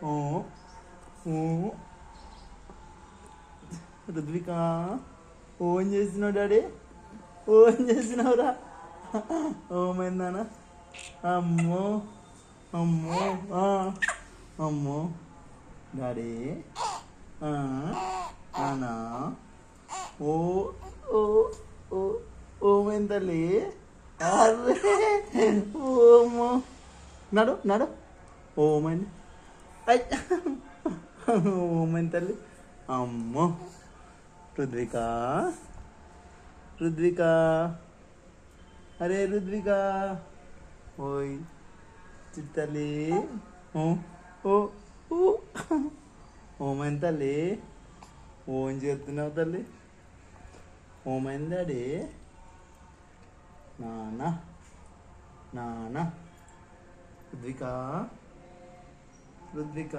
ఓ ఓ Rudvika own చేసినావు daddy own చేసినావురా ఓమైందానా అమ్మో అమ్మో అమ్మో డాడీ నానా ఓ ఓ ఓ ఓమైంది తల్లి అరే ఓమో నడు నడు ఓమైంది అయ్య ఓమైంది తల్లి అమ్మో రుద్విక రుద్విక అరే రుద్విక ఓయ్ చిట్టలి ఓ ఓ ఓమైంది తల్లి ఓం చేస్తున్నావు తల్లి ఓమైంది డాడీ నాన్న నాన్న రుద్విక రుద్విక